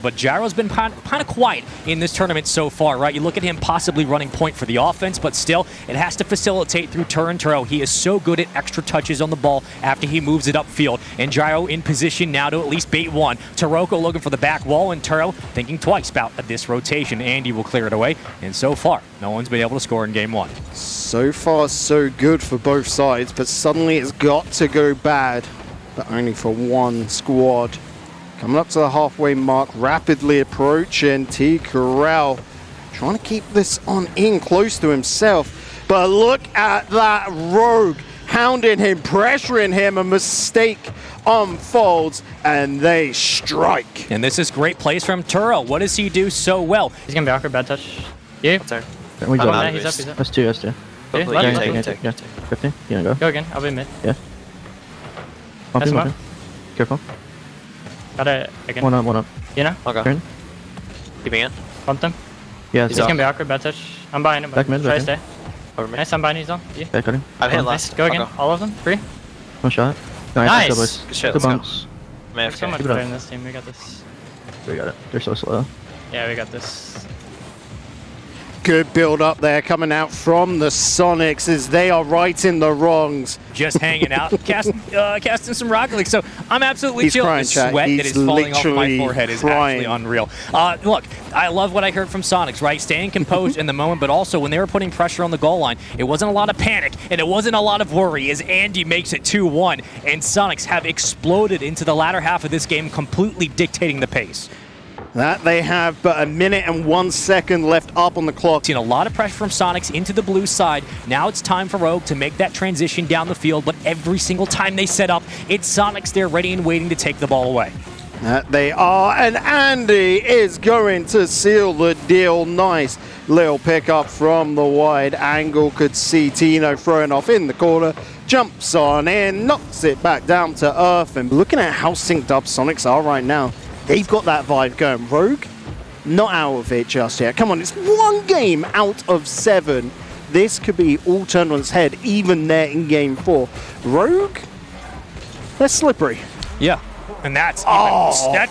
But Gyro's been kind of quiet in this tournament so far, right? You look at him possibly running point for the offense, but still, it has to facilitate through Turo. He is so good at extra touches on the ball after he moves it upfield. And Gyro in position now to at least bait one. Taroko looking for the back wall, and Turo thinking twice about this rotation. Andy will clear it away. And so far, no one's been able to score in game one. So far, so good for both sides, but suddenly it's got to go bad, but only for one squad. Coming up to the halfway mark, rapidly approaching T-Corral, trying to keep this on in close to himself. But look at that Rogue hounding him, pressuring him. A mistake unfolds, and they strike. And this is great plays from Turo. What does he do so well? He's gonna be awkward, bad touch. Yeah. What's there? He's up. That's two. Yeah, Take. 15. You go. Go again, I'll be mid. Yeah. That's One. Careful. Got it again. One up. You know? Okay. Turn. Keeping in. Bump them. Yeah. He's gonna be awkward, bad touch. I'm behind him. Back mid, Try back to stay. Over mid. Nice, I'm behind, he's on. Yeah. Back on him. I've hit Nice. last. Go again, I'll all of them. Free. One shot. Nice. Good boys. Good shit, Good let's go. bunks. We're so much Keep it up. better in this team, we got this. We got it. They're so slow. Yeah, we got this. Good build up there coming out from the Soniqs as they are righting the wrongs. Just hanging out, casting some Rocket League. So I'm absolutely He's chill. crying, The chat. sweat He's that is falling off my literally forehead is crying. actually unreal. Look, I love what I heard from Soniqs, right? Staying composed in the moment, but also when they were putting pressure on the goal line, it wasn't a lot of panic and it wasn't a lot of worry as Andy makes it 2-1. And Soniqs have exploded into the latter half of this game, completely dictating the pace. That they have, but a minute and 1 second left up on the clock. Seen a lot of pressure from Soniqs into the blue side. Now it's time for Rogue to make that transition down the field, but every single time they set up, it's Soniqs there ready and waiting to take the ball away. That they are, and Andy is going to seal the deal. Nice little pickup from the wide angle. Could see Tino throwing off in the corner. Jumps on in, knocks it back down to earth. And looking at how synced up Soniqs are right now, they've got that vibe going. Rogue, not out of it just yet. Come on, it's one game out of 7. This could be all turned on its head, even there in game 4. Rogue, they're slippery. Yeah, and that's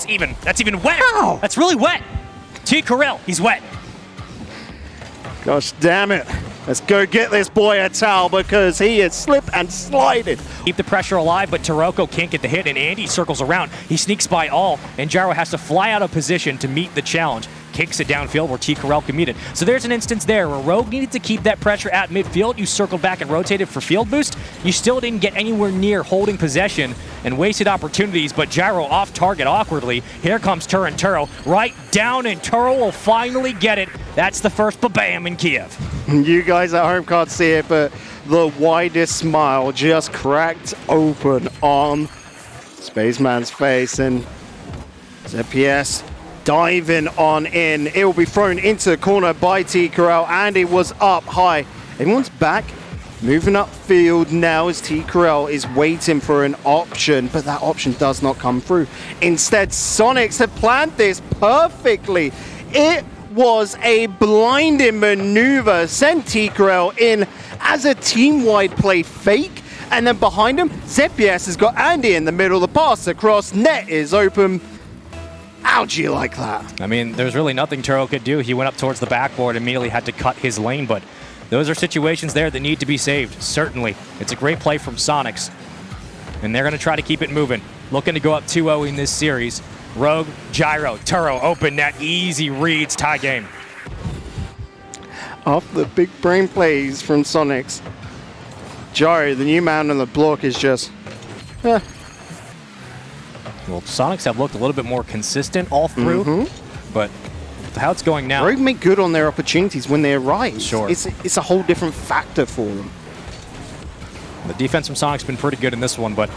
even wet. Ow. That's really wet. T-Corral, he's wet. Gosh damn it. Let's go get this boy a towel because he is slip and sliding. Keep the pressure alive, but Taroko can't get the hit, and Andy circles around. He sneaks by all, and Gyro has to fly out of position to meet the challenge. Kicks it downfield where T-Corral can meet it. So there's an instance there where Rogue needed to keep that pressure at midfield. You circled back and rotated for field boost. You still didn't get anywhere near holding possession and wasted opportunities, but Gyro off target awkwardly. Here comes Turo right down, and Turo will finally get it. That's the first ba-bam in Kiev. You guys at home can't see it, but the widest smile just cracked open on Spaceman's face, and ZPS diving on in. It will be thrown into the corner by T-Corral, and it was up high. Everyone's back, moving upfield now as T-Corral is waiting for an option, but that option does not come through. Instead, Soniqs have planned this perfectly. It was a blinding maneuver, sent T-Corral in as a team-wide play fake, and then behind him, ZPS has got Andy in the middle. The pass across, net is open. How'd you like that? I mean, there's really nothing Turo could do. He went up towards the backboard, immediately had to cut his lane, but those are situations there that need to be saved, certainly. It's a great play from Soniqs, and they're going to try to keep it moving. Looking to go up 2-0 in this series. Rogue, Gyro, Turo, open net, easy reads, tie game. Off the big brain plays from Soniqs, Gyro, the new man on the block, is just, Well, Soniqs have looked a little bit more consistent all through, but how it's going now. Rogue make good on their opportunities when they arise. Sure. It's a whole different factor for them. The defense from Soniqs been pretty good in this one, but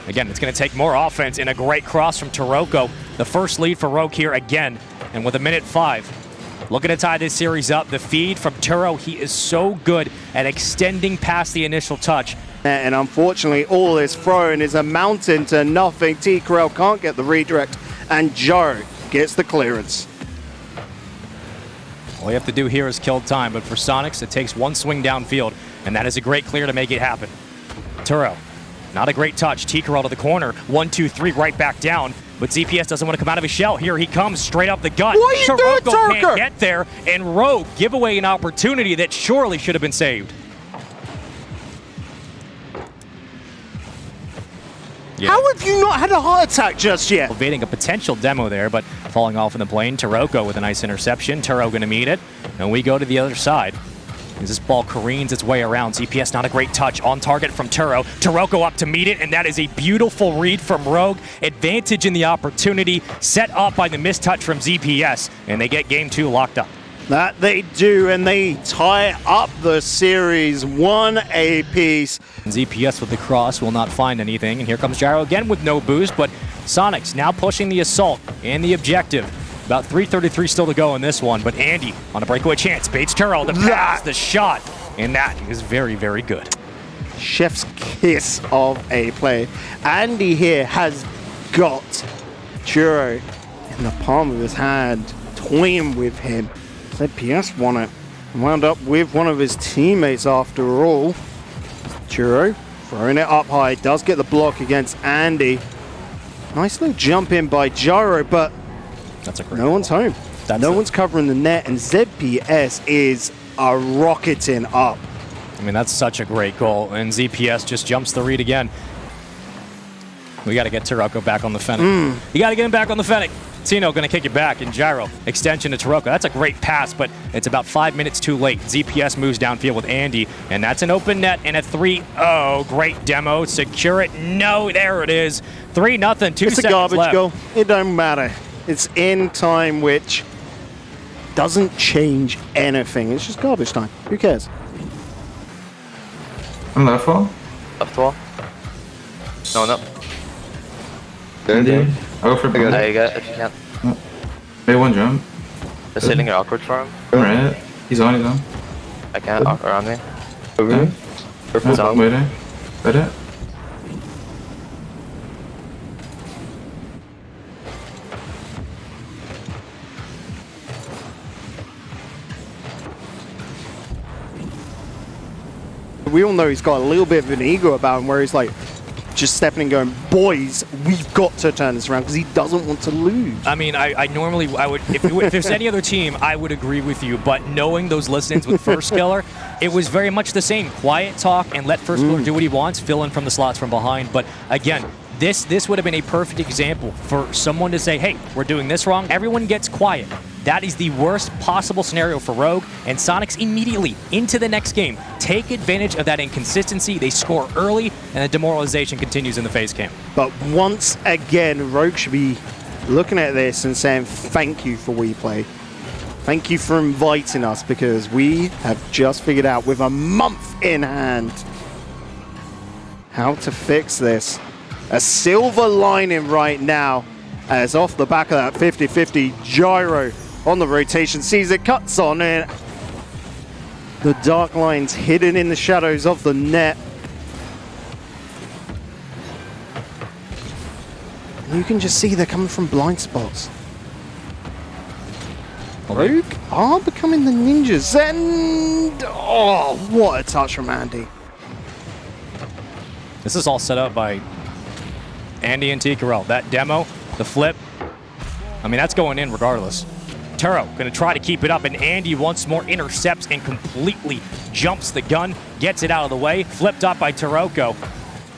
again, it's going to take more offense and a great cross from Taroko. The first lead for Rogue here again, and with a minute 5. Looking to tie this series up. The feed from Turo, he is so good at extending past the initial touch. And unfortunately, all this throwing is amounting to nothing. T-Corral can't get the redirect, and Joe gets the clearance. All you have to do here is kill time, but for Soniqs, it takes one swing downfield, and that is a great clear to make it happen. Turo, not a great touch. T-Corral to the corner. 1, 2, 3, right back down. but ZPS doesn't want to come out of his shell. Here he comes, straight up the gut. What are you doing, Taroko can't Taroko? get there, and Rogue give away an opportunity that surely should have been saved. Yeah. How have you not had a heart attack just yet? Evading a potential demo there, but falling off in the plane. Taroko with a nice interception. Turo going to meet it, and we go to the other side. As this ball careens its way around, ZPS not a great touch on target from Turo. Taroko up to meet it, and that is a beautiful read from Rogue. Advantage in the opportunity, set up by the mistouch from ZPS, and they get game 2 locked up. That they do, and they tie up the series 1 apiece. ZPS with the cross will not find anything, and here comes Gyro again with no boost, but Soniqs now pushing the assault and the objective. About 3:33 still to go in this one, but Andy on a breakaway chance, baits Turo, the pass, the shot, and that is very, very good. Chef's kiss of a play. Andy here has got Churro in the palm of his hand, toying with him. ZPS won it. Wound up with one of his teammates after all. Churro throwing it up high, does get the block against Andy. Nice little jump in by Gyro, but That's a great no one's home. No it. one's covering the net, and ZPS is rocketing up. I mean, that's such a great goal, and ZPS just jumps the read again. We got to get Taroko back on the Fennec. You got to get him back on the Fennec. Tino going to kick it back, and Gyro extension to Taroko. That's a great pass, but it's about 5 minutes too late. ZPS moves downfield with Andy, and that's an open net and a 3-0. Great demo. Secure it. No, there it is. 3-0, 2 seconds It's a garbage left. goal. It don't matter. It's in time, which doesn't change anything. It's just garbage time. Who cares? On left wall. Left wall. No one up. Indeed. I'll go for There it. you go, if you can. Maybe one jump. Just hitting it awkward for him. Right. He's on, he's on. I can't, around me. Okay. He's on. Waiting. Got it. We all know he's got a little bit of an ego about him where he's like just stepping and going, boys, we've got to turn this around because he doesn't want to lose. I mean, I normally, I would, if there's any other team, I would agree with you. But knowing those listings with First Killer, it was very much the same. Quiet talk and let First Killer do what he wants, fill in from the slots from behind. But again, this would have been a perfect example for someone to say, hey, we're doing this wrong. Everyone gets quiet. That is the worst possible scenario for Rogue, and Soniqs immediately into the next game take advantage of that inconsistency. They score early, and the demoralization continues in the face cam. But once again, Rogue should be looking at this and saying, thank you for WePlay. Thank you for inviting us, because we have just figured out with a month in hand how to fix this. A silver lining right now, as off the back of that 50-50, Gyro on the rotation, sees it, cuts on it. The dark lines hidden in the shadows of the net. And you can just see they're coming from blind spots. Rogue are becoming the ninjas, and oh, what a touch from Andy. This is all set up by Andy and T-Corral. That demo, the flip, I mean, that's going in regardless. Turo going to try to keep it up, and Andy once more intercepts and completely jumps the gun, gets it out of the way, flipped up by Taroko.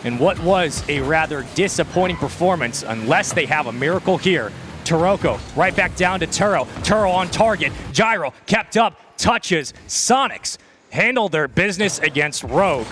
And what was a rather disappointing performance, unless they have a miracle here. Taroko right back down to Turo. Turo on target. Gyro kept up, touches. Soniqs handled their business against Rogue.